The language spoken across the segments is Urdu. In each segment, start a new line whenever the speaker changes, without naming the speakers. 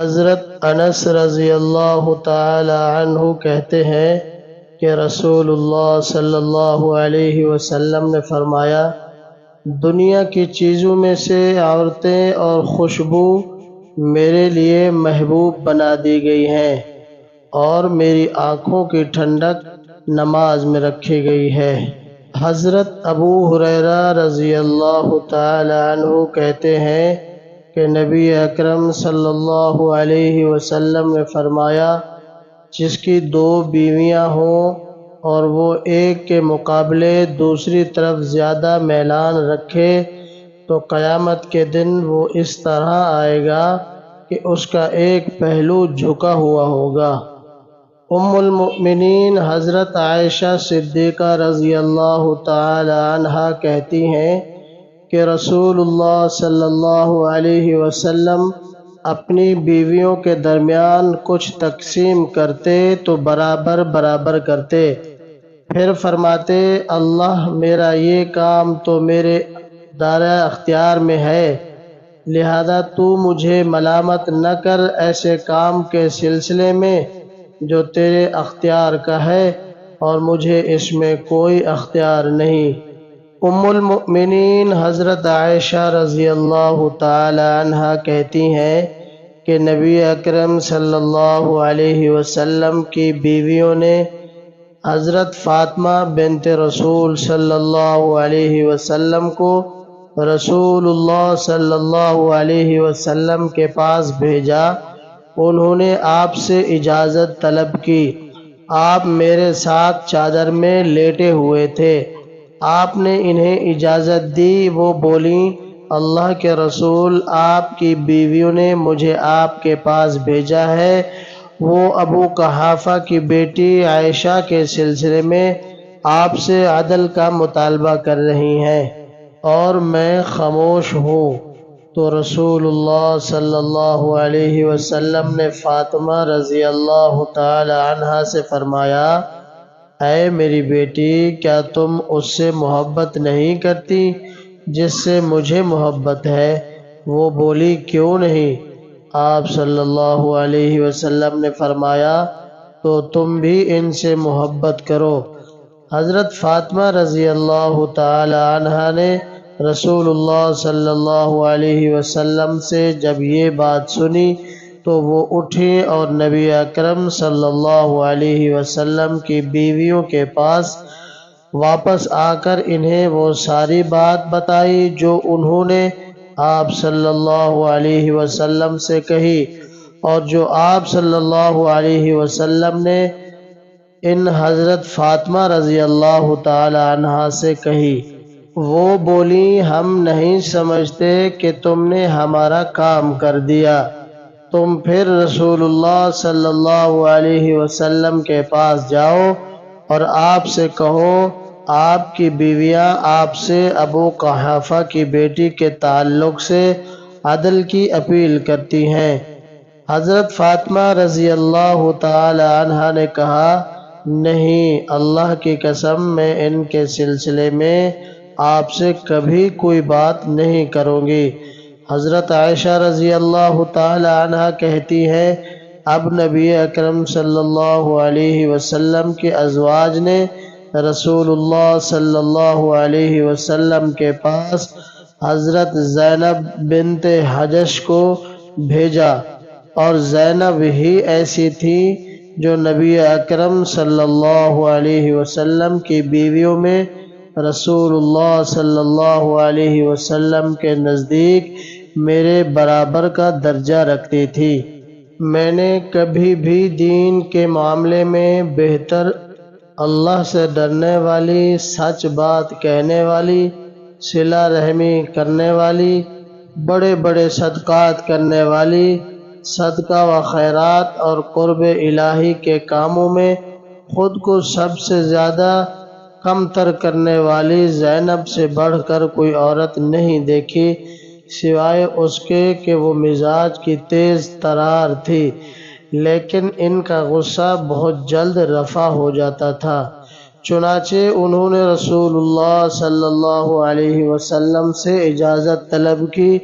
حضرت انس رضی اللہ تعالی عنہ کہتے ہیں کہ رسول اللہ صلی اللہ علیہ وسلم نے فرمایا، دنیا کی چیزوں میں سے عورتیں اور خوشبو میرے لیے محبوب بنا دی گئی ہیں، اور میری آنکھوں کی ٹھنڈک نماز میں رکھی گئی ہے۔ حضرت ابو ہریرہ رضی اللہ تعالی عنہ کہتے ہیں کہ نبی اکرم صلی اللہ علیہ وسلم نے فرمایا، جس کی دو بیویاں ہوں اور وہ ایک کے مقابلے دوسری طرف زیادہ میلان رکھے تو قیامت کے دن وہ اس طرح آئے گا کہ اس کا ایک پہلو جھکا ہوا ہوگا۔ ام المؤمنین حضرت عائشہ صدیقہ رضی اللہ تعالی عنہا کہتی ہیں کہ رسول اللہ صلی اللہ علیہ وسلم اپنی بیویوں کے درمیان کچھ تقسیم کرتے تو برابر برابر کرتے، پھر فرماتے، اللہ میرا یہ کام تو میرے دائرہ اختیار میں ہے، لہذا تو مجھے ملامت نہ کر ایسے کام کے سلسلے میں جو تیرے اختیار کا ہے اور مجھے اس میں کوئی اختیار نہیں۔ ام المؤمنین حضرت عائشہ رضی اللہ تعالی عنہا کہتی ہیں کہ نبی اکرم صلی اللہ علیہ وسلم کی بیویوں نے حضرت فاطمہ بنت رسول صلی اللہ علیہ وسلم کو رسول اللہ صلی اللہ علیہ وسلم کے پاس بھیجا۔ انہوں نے آپ سے اجازت طلب کی۔ آپ میرے ساتھ چادر میں لیٹے ہوئے تھے، آپ نے انہیں اجازت دی۔ وہ بولیں، اللہ کے رسول، آپ کی بیویوں نے مجھے آپ کے پاس بھیجا ہے، وہ ابو قحافہ کی بیٹی عائشہ کے سلسلے میں آپ سے عدل کا مطالبہ کر رہی ہیں اور میں خاموش ہوں۔ تو رسول اللہ صلی اللہ علیہ وسلم نے فاطمہ رضی اللہ تعالی عنہا سے فرمایا، اے میری بیٹی، کیا تم اس سے محبت نہیں کرتی جس سے مجھے محبت ہے؟ وہ بولی، کیوں نہیں؟ آپ صلی اللہ علیہ وسلم نے فرمایا، تو تم بھی ان سے محبت کرو۔ حضرت فاطمہ رضی اللہ تعالی عنہا نے رسول اللہ صلی اللہ علیہ وسلم سے جب یہ بات سنی تو وہ اٹھی اور نبی اکرم صلی اللہ علیہ وسلم کی بیویوں کے پاس واپس آ کر انہیں وہ ساری بات بتائی جو انہوں نے آپ صلی اللہ علیہ وسلم سے کہی اور جو آپ صلی اللہ علیہ وسلم نے ان حضرت فاطمہ رضی اللہ تعالی عنہا سے کہی۔ وہ بولی، ہم نہیں سمجھتے کہ تم نے ہمارا کام کر دیا، تم پھر رسول اللہ صلی اللہ علیہ وسلم کے پاس جاؤ اور آپ سے کہو، آپ کی بیویاں آپ سے ابو قحافہ کی بیٹی کے تعلق سے عدل کی اپیل کرتی ہیں۔ حضرت فاطمہ رضی اللہ تعالی عنہا نے کہا، نہیں، اللہ کی قسم، میں ان کے سلسلے میں آپ سے کبھی کوئی بات نہیں کروں گی۔ حضرت عائشہ رضی اللہ تعالی عنہا کہتی ہیں، اب نبی اکرم صلی اللہ علیہ وسلم کے ازواج نے رسول اللہ صلی اللہ علیہ وسلم کے پاس حضرت زینب بنت جحش کو بھیجا، اور زینب ہی ایسی تھی جو نبی اکرم صلی اللہ علیہ وسلم کی بیویوں میں رسول اللہ صلی اللہ علیہ وسلم کے نزدیک میرے برابر کا درجہ رکھتی تھی۔ میں نے کبھی بھی دین کے معاملے میں بہتر، اللہ سے ڈرنے والی، سچ بات کہنے والی، صلہ رحمی کرنے والی، بڑے بڑے صدقات کرنے والی، صدقہ و خیرات اور قرب الہی کے کاموں میں خود کو سب سے زیادہ کم تر کرنے والی زینب سے بڑھ کر کوئی عورت نہیں دیکھی، سوائے اس کے کہ وہ مزاج کی تیز ترار تھی، لیکن ان کا غصہ بہت جلد رفع ہو جاتا تھا۔ چنانچہ انہوں نے رسول اللہ صلی اللہ علیہ وسلم سے اجازت طلب کی۔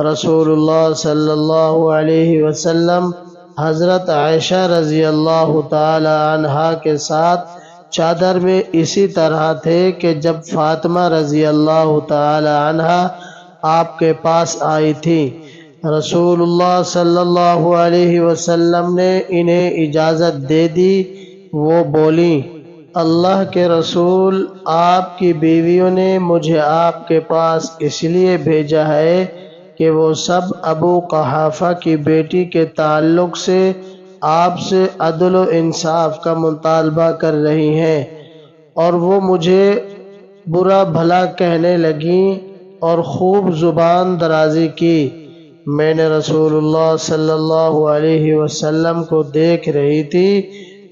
رسول اللہ صلی اللہ علیہ وسلم حضرت عائشہ رضی اللہ تعالی عنہا کے ساتھ چادر میں اسی طرح تھے کہ جب فاطمہ رضی اللہ تعالی عنہا آپ کے پاس آئی تھی، رسول اللہ صلی اللہ علیہ وسلم نے انہیں اجازت دے دی۔ وہ بولیں، اللہ کے رسول، آپ کی بیویوں نے مجھے آپ کے پاس اس لیے بھیجا ہے کہ وہ سب ابو قحافہ کی بیٹی کے تعلق سے آپ سے عدل و انصاف کا مطالبہ کر رہی ہیں، اور وہ مجھے برا بھلا کہنے لگیں اور خوب زبان درازی کی۔ میں نے رسول اللہ صلی اللہ علیہ وسلم کو دیکھ رہی تھی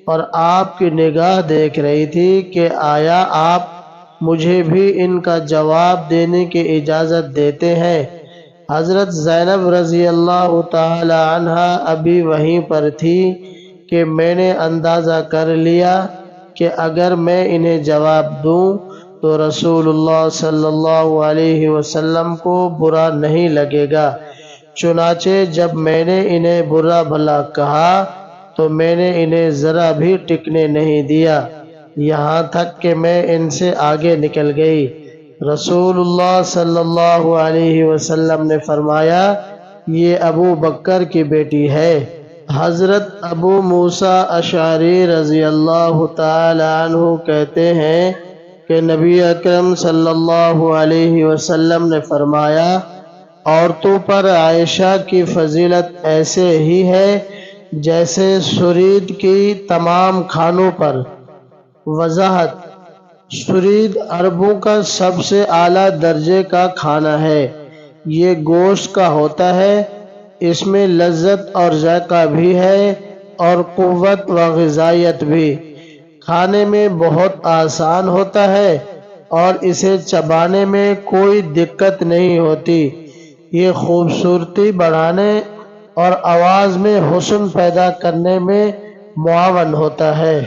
اور آپ کی نگاہ دیکھ رہی تھی کہ آیا آپ مجھے بھی ان کا جواب دینے کی اجازت دیتے ہیں۔ حضرت زینب رضی اللہ تعالی عنہا ابھی وہیں پر تھی کہ میں نے اندازہ کر لیا کہ اگر میں انہیں جواب دوں تو رسول اللہ صلی اللہ علیہ وسلم کو برا نہیں لگے گا، چنانچہ جب میں نے انہیں برا بھلا کہا تو میں نے انہیں ذرا بھی ٹکنے نہیں دیا، یہاں تک کہ میں ان سے آگے نکل گئی۔ رسول اللہ صلی اللہ علیہ وسلم نے فرمایا، یہ ابو بکر کی بیٹی ہے۔ حضرت ابو موسیٰ اشعری رضی اللہ تعالی عنہ کہتے ہیں کہ نبی اکرم صلی اللہ علیہ وسلم نے فرمایا، عورتوں پر عائشہ کی فضیلت ایسے ہی ہے جیسے سرید کی تمام کھانوں پر۔ وضاحت: سرید عربوں کا سب سے اعلیٰ درجے کا کھانا ہے۔ یہ گوشت کا ہوتا ہے، اس میں لذت اور ذائقہ بھی ہے اور قوت و غذائیت بھی۔ کھانے میں بہت آسان ہوتا ہے اور اسے چبانے میں کوئی دقت نہیں ہوتی۔ یہ خوبصورتی بڑھانے اور آواز میں حسن پیدا کرنے میں معاون ہوتا ہے۔